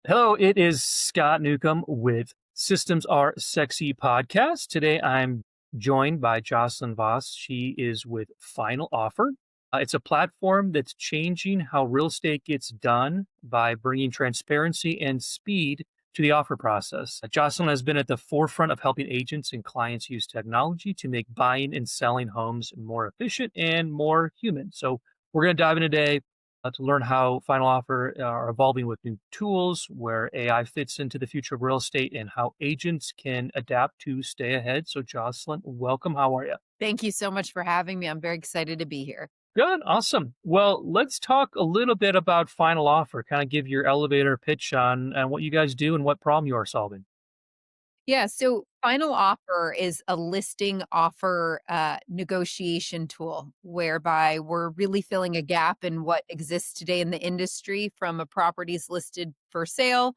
Hello, it is Scott Newcomb with Systems Are Sexy podcast. Today I'm joined by Jocelyn Voss. She is with Final Offer. It's a platform that's changing how real estate gets done by bringing transparency and speed to the offer process. Jocelyn has been at the forefront of helping agents and clients use technology to make buying and selling homes more efficient and more human. So we're going to dive in today to learn how Final Offer are evolving with new tools, where AI fits into the future of real estate, and how agents can adapt to stay ahead. So, Jocelyn, welcome. How are you? Thank you so much for having me. I'm very excited to be here. Good. Awesome. Well, let's talk a little bit about Final Offer, kind of give your elevator pitch on what you guys do and what problem you are solving. Yeah, so Final Offer is a listing offer negotiation tool whereby we're really filling a gap in what exists today in the industry from a property's listed for sale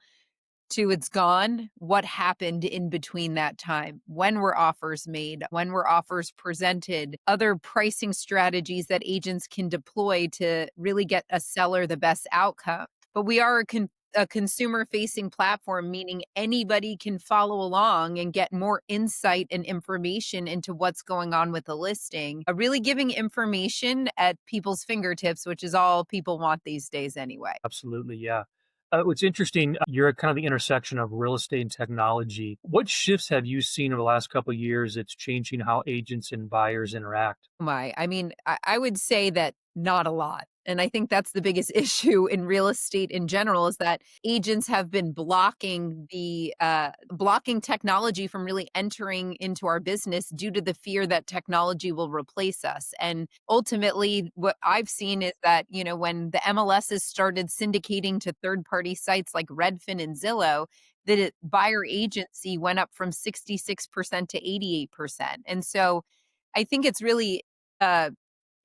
to it's gone. What happened in between that time? When were offers made? When were offers presented? Other pricing strategies that agents can deploy to really get a seller the best outcome. But we are a consumer facing platform, meaning anybody can follow along and get more insight and information into what's going on with the listing. Really giving information at people's fingertips, which is all people want these days anyway. Absolutely. Yeah. What's interesting, you're at kind of the intersection of real estate and technology. What shifts have you seen over the last couple of years that's changing how agents and buyers interact? I would say that not a lot. And I think that's the biggest issue in real estate in general is that agents have been blocking technology from really entering into our business due to the fear that technology will replace us. And ultimately, what I've seen is that, when the MLSs started syndicating to third party sites like Redfin and Zillow, buyer agency went up from 66% to 88%. And so I think it's really uh,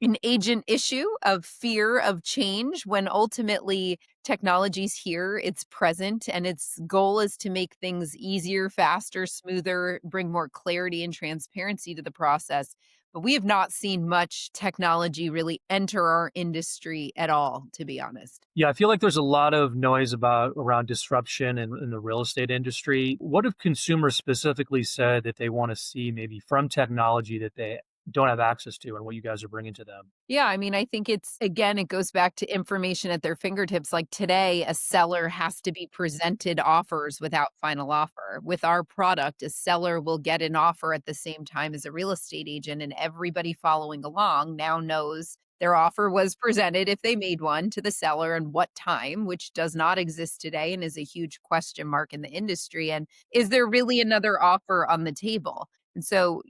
an agent issue of fear of change when ultimately technology's here, it's present, and its goal is to make things easier, faster, smoother, bring more clarity and transparency to the process. But we have not seen much technology really enter our industry at all, to be honest. Yeah, I feel like there's a lot of noise about around disruption in the real estate industry. What have consumers specifically said that they want to see maybe from technology that they don't have access to and what you guys are bringing to them? Yeah, I think it goes back to information at their fingertips. Like today, a seller has to be presented offers without final offer. With our product, a seller will get an offer at the same time as a real estate agent, and everybody following along now knows their offer was presented if they made one to the seller and what time, which does not exist today and is a huge question mark in the industry. And is there really another offer on the table? And so,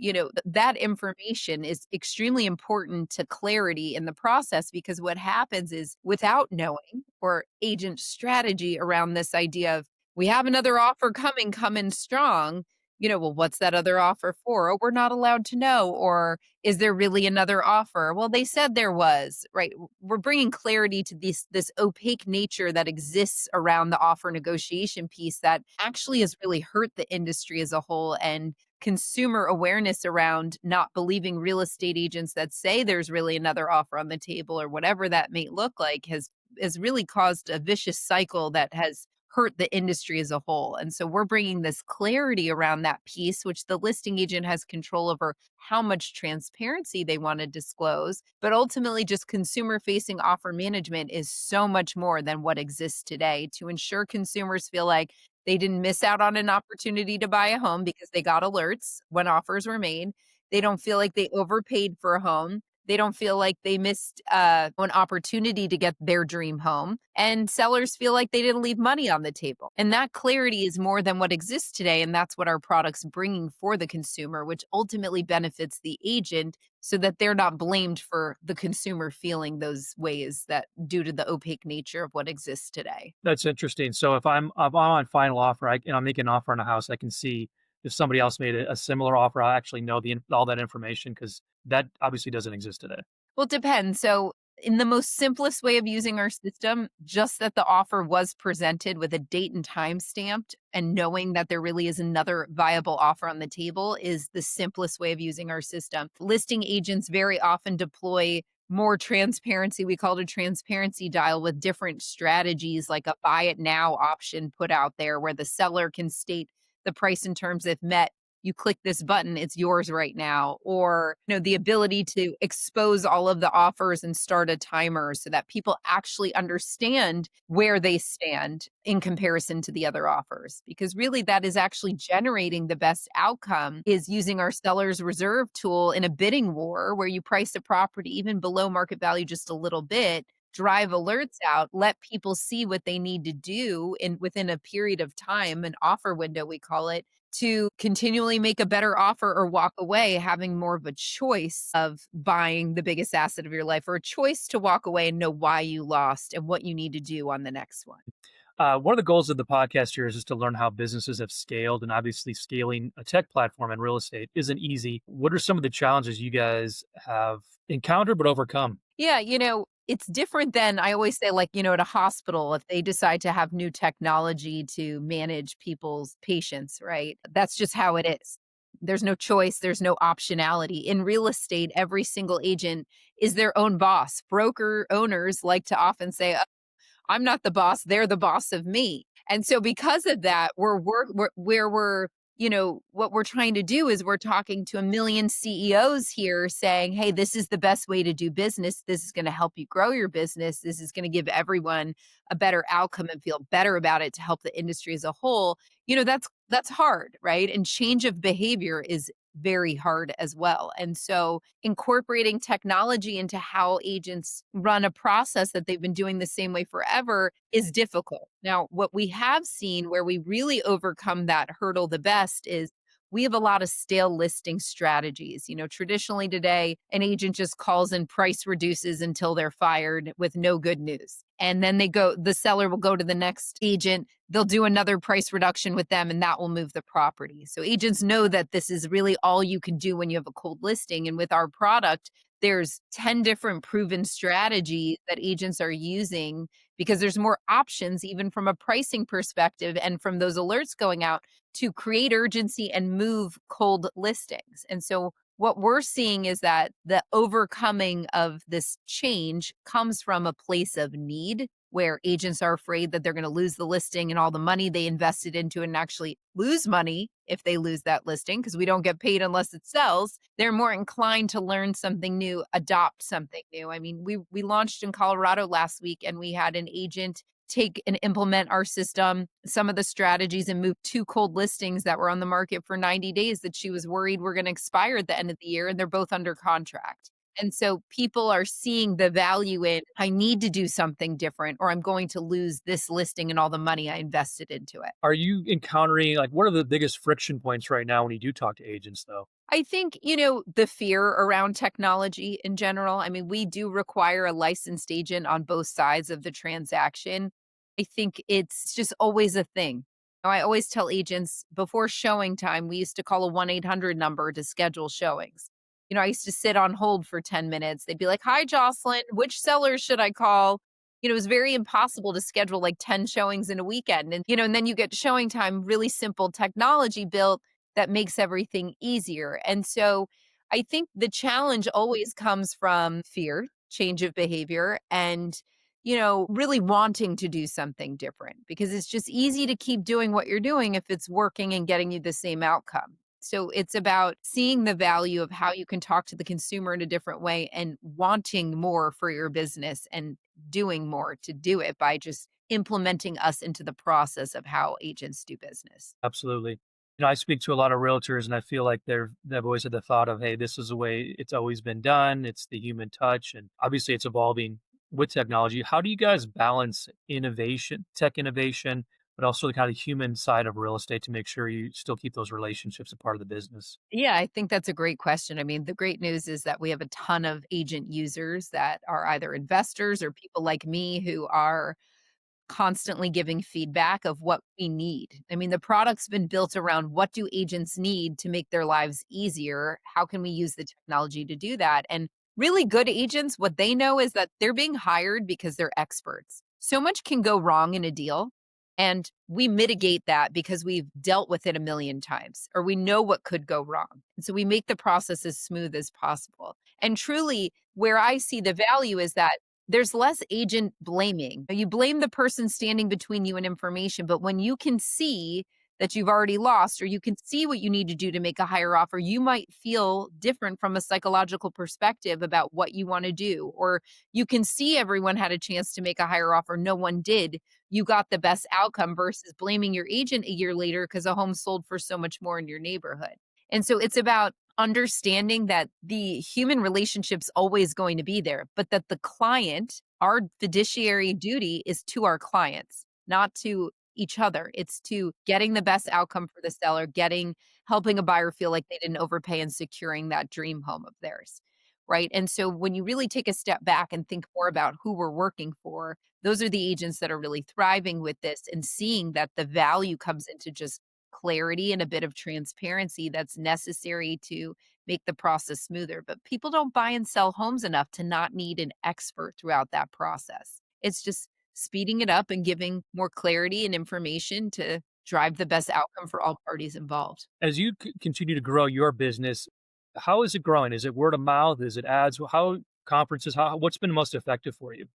that information is extremely important to clarity in the process because what happens is without knowing or agent strategy around this idea of we have another offer coming strong, well, what's that other offer for? Oh, we're not allowed to know. Or is there really another offer? Well, they said there was, right? We're bringing clarity to this opaque nature that exists around the offer negotiation piece that actually has really hurt the industry as a whole. And consumer awareness around not believing real estate agents that say there's really another offer on the table or whatever that may look like has really caused a vicious cycle that has hurt the industry as a whole. And so we're bringing this clarity around that piece, which the listing agent has control over how much transparency they want to disclose. But ultimately, just consumer facing offer management is so much more than what exists today to ensure consumers feel like they didn't miss out on an opportunity to buy a home because they got alerts when offers were made. They don't feel like they overpaid for a home. They don't feel like they missed an opportunity to get their dream home. And sellers feel like they didn't leave money on the table. And that clarity is more than what exists today. And that's what our product's bringing for the consumer, which ultimately benefits the agent so that they're not blamed for the consumer feeling those ways that due to the opaque nature of what exists today. That's interesting. So if I'm on Final Offer, and I'm making an offer on a house, I can see if somebody else made a similar offer. I actually know all that information because that obviously doesn't exist today. Well, it depends. So, in the most simplest way of using our system, just that the offer was presented with a date and time stamped and knowing that there really is another viable offer on the table is the simplest way of using our system. Listing agents very often deploy more transparency. We call it a transparency dial with different strategies, like a buy it now option put out there where the seller can state the price and terms if met. You click this button, it's yours right now. Or, the ability to expose all of the offers and start a timer so that people actually understand where they stand in comparison to the other offers. Because really that is actually generating the best outcome is using our seller's reserve tool in a bidding war where you price a property even below market value just a little bit, drive alerts out, let people see what they need to do in within a period of time, an offer window we call it, to continually make a better offer or walk away, having more of a choice of buying the biggest asset of your life or a choice to walk away and know why you lost and what you need to do on the next one. One of the goals of the podcast here is just to learn how businesses have scaled, and obviously scaling a tech platform in real estate isn't easy. What are some of the challenges you guys have encountered but overcome? Yeah, it's different than I always say, like, at a hospital, if they decide to have new technology to manage people's patients, right? That's just how it is. There's no choice, there's no optionality. In real estate, every single agent is their own boss. Broker owners like to often say, I'm not the boss, they're the boss of me. And so because of that, we're where we're what we're trying to do is we're talking to a million CEOs here saying, hey, this is the best way to do business. This is going to help you grow your business. This is going to give everyone a better outcome and feel better about it to help the industry as a whole. That's hard, right? And change of behavior is very hard as well. And so incorporating technology into how agents run a process that they've been doing the same way forever is difficult. Now, what we have seen where we really overcome that hurdle the best is we have a lot of stale listing strategies. Traditionally today, an agent just calls and price reduces until they're fired with no good news. And then the seller will go to the next agent. They'll do another price reduction with them, and that will move the property. So agents know that this is really all you can do when you have a cold listing. And with our product, there's 10 different proven strategies that agents are using because there's more options, even from a pricing perspective and from those alerts going out to create urgency and move cold listings. And so what we're seeing is that the overcoming of this change comes from a place of need where agents are afraid that they're going to lose the listing and all the money they invested into it and actually lose money if they lose that listing because we don't get paid unless it sells. They're more inclined to learn something new, adopt something new. I mean, we launched in Colorado last week and we had an agent take and implement our system, some of the strategies, and move two cold listings that were on the market for 90 days that she was worried were going to expire at the end of the year, and they're both under contract. And so people are seeing the value in, I need to do something different, or I'm going to lose this listing and all the money I invested into it. Are you encountering like what are the biggest friction points right now when you do talk to agents though? I think, the fear around technology in general. I mean, we do require a licensed agent on both sides of the transaction. I think it's just always a thing. I always tell agents before showing time, we used to call a 1-800 number to schedule showings. I used to sit on hold for 10 minutes. They'd be like, hi, Jocelyn, which seller should I call? It was very impossible to schedule like 10 showings in a weekend. And then you get showing time, really simple technology built that makes everything easier. And so I think the challenge always comes from fear, change of behavior, and really wanting to do something different because it's just easy to keep doing what you're doing if it's working and getting you the same outcome. So it's about seeing the value of how you can talk to the consumer in a different way and wanting more for your business and doing more to do it by just implementing us into the process of how agents do business. Absolutely. I speak to a lot of realtors and I feel like they've always had the thought of, hey, this is the way it's always been done. It's the human touch. And obviously it's evolving with technology. How do you guys balance innovation, tech innovation, but also the kind of human side of real estate to make sure you still keep those relationships a part of the business? Yeah, I think that's a great question. I mean, the great news is that we have a ton of agent users that are either investors or people like me who are constantly giving feedback of what we need. I mean, the product's been built around what do agents need to make their lives easier? How can we use the technology to do that? And really good agents, what they know is that they're being hired because they're experts. So much can go wrong in a deal. And we mitigate that because we've dealt with it a million times or we know what could go wrong. And so we make the process as smooth as possible. And truly, where I see the value is that there's less agent blaming. You blame the person standing between you and information, but when you can see that you've already lost or you can see what you need to do to make a higher offer, you might feel different from a psychological perspective about what you want to do. Or you can see everyone had a chance to make a higher offer, no one did. You got the best outcome versus blaming your agent a year later because a home sold for so much more in your neighborhood. And so it's about understanding that the human relationship's always going to be there, but that the client, our fiduciary duty is to our clients, not to each other. It's to getting the best outcome for the seller, helping a buyer feel like they didn't overpay and securing that dream home of theirs. Right. And so when you really take a step back and think more about who we're working for, those are the agents that are really thriving with this and seeing that the value comes into just clarity and a bit of transparency that's necessary to make the process smoother. But people don't buy and sell homes enough to not need an expert throughout that process. It's just speeding it up and giving more clarity and information to drive the best outcome for all parties involved. As you continue to grow your business, how is it growing? Is it word of mouth? Is it ads? How conferences? How what's been most effective for you?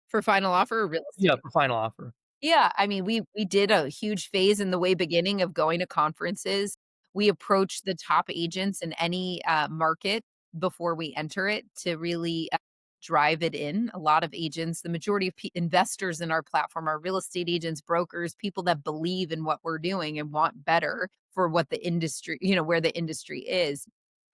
For final offer or real Yeah, estate? for final offer. Yeah, I mean, we did a huge phase in the way beginning of going to conferences. We approached the top agents in any, market before we enter it to really, drive it in. A lot of agents, the majority of investors in our platform are real estate agents, brokers, people that believe in what we're doing and want better for what the industry where the industry is.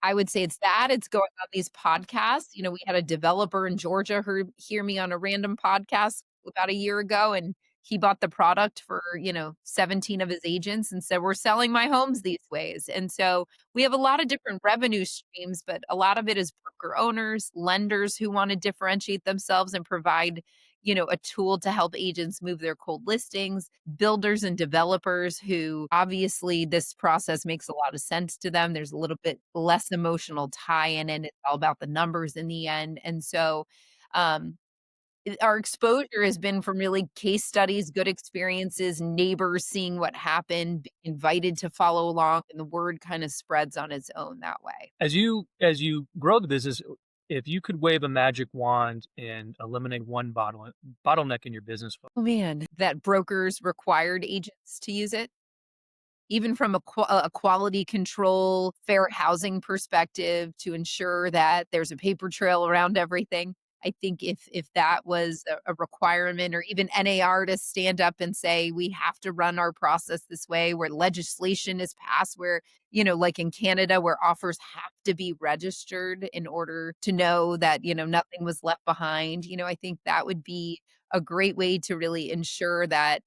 I would say it's that, it's going on these podcasts. We had a developer in Georgia hear me on a random podcast about a year ago, and he bought the product for, 17 of his agents and said, "We're selling my homes these ways." And so we have a lot of different revenue streams, but a lot of it is broker owners, lenders who want to differentiate themselves and provide, a tool to help agents move their cold listings, builders and developers who obviously this process makes a lot of sense to them. There's a little bit less emotional tie in, and it's all about the numbers in the end. And so, um, our exposure has been from really case studies, good experiences, neighbors seeing what happened, being invited to follow along, and the word kind of spreads on its own that way. As you grow the business, if you could wave a magic wand and eliminate one bottleneck in your business, Oh, man, that brokers required agents to use it, even from a quality control, fair housing perspective to ensure that there's a paper trail around everything. I think if that was a requirement or even NAR to stand up and say, we have to run our process this way, where legislation is passed, where, like in Canada, where offers have to be registered in order to know that, nothing was left behind. I think that would be a great way to really ensure that,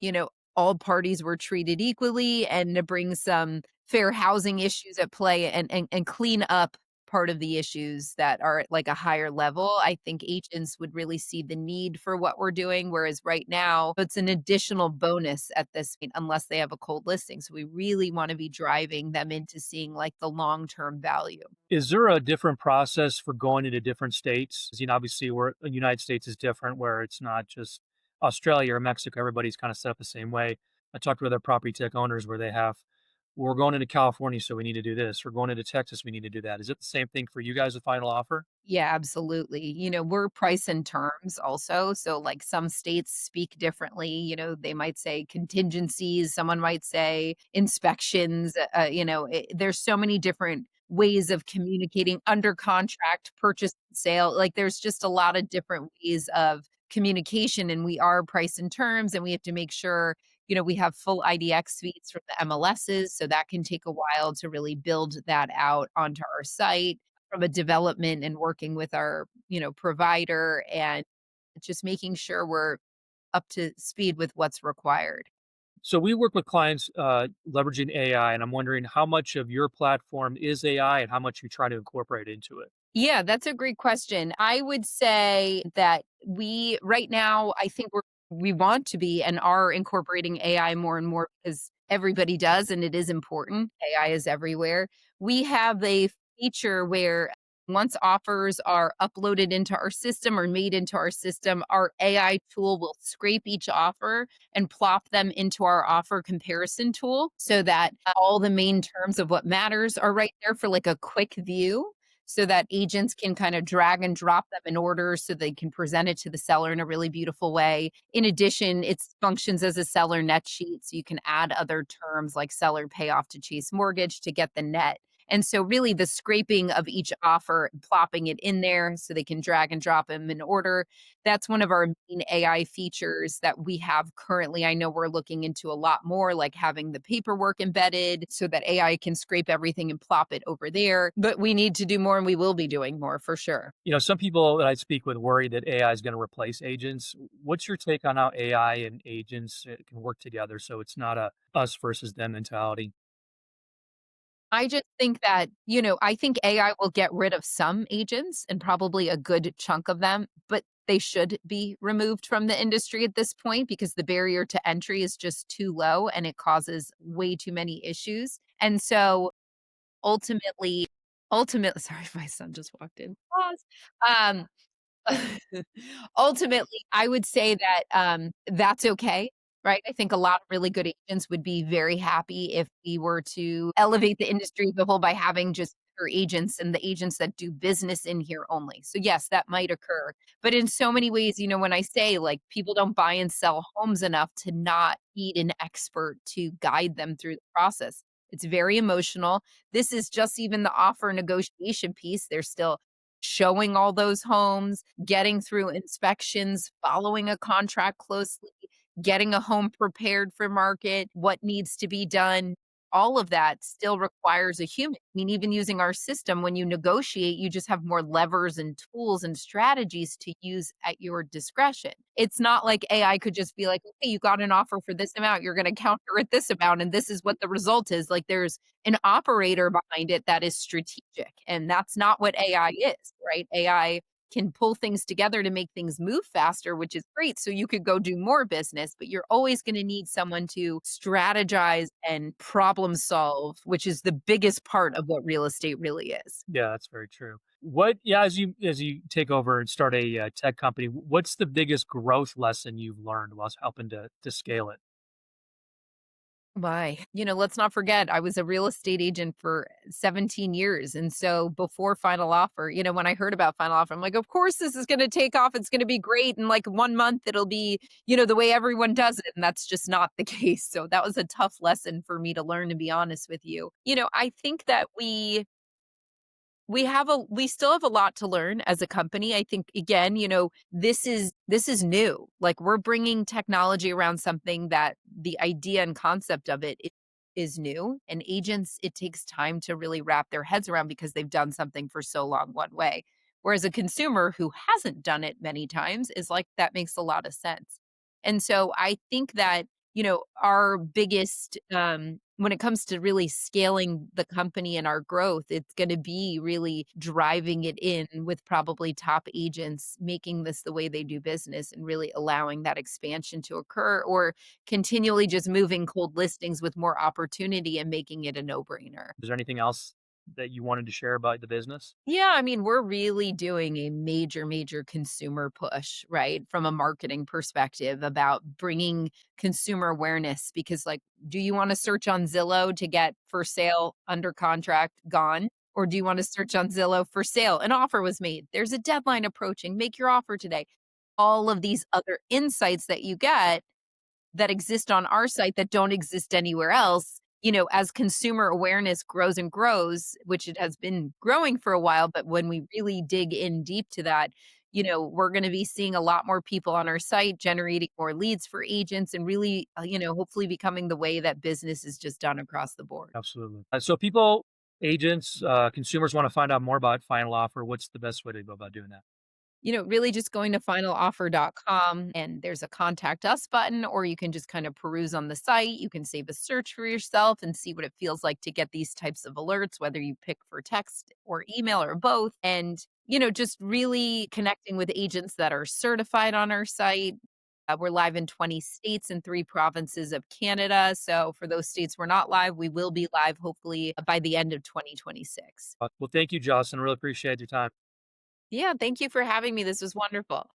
you know, all parties were treated equally and to bring some fair housing issues at play and clean up part of the issues that are at like a higher level. I think agents would really see the need for what we're doing, whereas right now it's an additional bonus at this point unless they have a cold listing. So we really want to be driving them into seeing like the long-term value. is there a different process for going into different states? Obviously, where the United States is different, where it's not just Australia or Mexico. Everybody's kind of set up the same way. I talked to other property tech owners where they have, we're going into California, so we need to do this. We're going into Texas, we need to do that. Is it the same thing for you guys with final offer? Yeah, absolutely. We're price and terms also. So, like some states speak differently. They might say contingencies, someone might say inspections. There's so many different ways of communicating under contract, purchase, and sale. Like, there's just a lot of different ways of communication, and we are price and terms, and we have to make sure. We have full IDX feeds from the MLSs, so that can take a while to really build that out onto our site from a development and working with our, provider and just making sure we're up to speed with what's required. So we work with clients leveraging AI, and I'm wondering how much of your platform is AI and how much you try to incorporate into it. Yeah, that's a great question. I would say that we right now, I think we want to be and are incorporating AI more and more because everybody does and it is important. AI is everywhere. We have a feature where Once offers are uploaded into our system or made into our system, our AI tool will scrape each offer and plop them into our offer comparison tool so that all the main terms of what matters are right there for like a quick view so that agents can kind of drag and drop them in order so they can present it to the seller in a really beautiful way. In addition, it functions as a seller net sheet. So you can add other terms like seller payoff to chase mortgage to get the net. And so, really, the scraping of each offer, plopping it in there so they can drag and drop them in order. That's one of our main AI features that we have currently. I know we're looking into a lot more, like having the paperwork embedded so that AI can scrape everything and plop it over there. But we need to do more and we will be doing more for sure. Some people that I speak with worry that AI is going to replace agents. What's your take on how AI and agents can work together so it's not a us versus them mentality? I just think that, I think AI will get rid of some agents and probably a good chunk of them, but they should be removed from the industry at this point because the barrier to entry is just too low and it causes way too many issues. And so ultimately, sorry, my son just walked in. Pause. Um, Ultimately, I would say that, that's okay, right? I think a lot of really good agents would be very happy if we were to elevate the industry as a whole by having just better agents and the agents that do business in here only. So, yes, that might occur. But in so many ways, when I say, like, people don't buy and sell homes enough to not need an expert to guide them through the process. It's very emotional. This is just even the offer negotiation piece. They're still showing all those homes, getting through inspections, following a contract closely, getting a home prepared for market, what needs to be done. All of that still requires a human. I mean, even using our system, when you negotiate, you just have more levers and tools and strategies to use at your discretion. It's not like AI could just be like, okay, you got an offer for this amount, you're going to counter at this amount, and this is what the result is. Like, there's an operator behind it that is strategic. And that's not what AI is, right? AI can pull things together to make things move faster, which is great. So you could go do more business, but you're always going to need someone to strategize and problem solve, which is the biggest part of what real estate really is. Yeah, that's very true. What yeah, as you take over and start a, tech company, what's the biggest growth lesson you've learned whilst helping to scale it? Why? Let's not forget, I was a real estate agent for 17 years. And so before Final Offer, when I heard about Final Offer, I'm like, of course, this is going to take off. It's going to be great. In like 1 month, it'll be, the way everyone does it. And that's just not the case. So that was a tough lesson for me to learn, to be honest with you. I think that we still have a lot to learn as a company. I think, again, this is new. Like, we're bringing technology around something that the idea and concept of it is new, and agents, it takes time to really wrap their heads around because they've done something for so long one way. Whereas a consumer who hasn't done it many times is like, that makes a lot of sense. And so I think that, our biggest, when it comes to really scaling the company and our growth, it's going to be really driving it in with probably top agents, making this the way they do business and really allowing that expansion to occur, or continually just moving cold listings with more opportunity and making it a no brainer. Is there anything else that you wanted to share about the business? Yeah, I mean, we're really doing a major, major consumer push, right? From a marketing perspective about bringing consumer awareness because, like, do you want to search on Zillow to get for sale, under contract, gone? Or do you want to search on Zillow for sale? An offer was made. There's a deadline approaching. Make your offer today. All of these other insights that you get that exist on our site that don't exist anywhere else, as consumer awareness grows and grows, which it has been growing for a while, but when we really dig in deep to that, we're going to be seeing a lot more people on our site generating more leads for agents and really, hopefully becoming the way that business is just done across the board. Absolutely. So people, agents, consumers want to find out more about Final Offer. What's the best way to go about doing that? Really just going to finaloffer.com and there's a contact us button, or you can just kind of peruse on the site. You can save a search for yourself and see what it feels like to get these types of alerts, whether you pick for text or email or both. And, just really connecting with agents that are certified on our site. We're live in 20 states and 3 provinces of Canada. So for those states we're not live, we will be live hopefully by the end of 2026. Well, thank you, Jocelyn. Really appreciate your time. Yeah, thank you for having me. This was wonderful.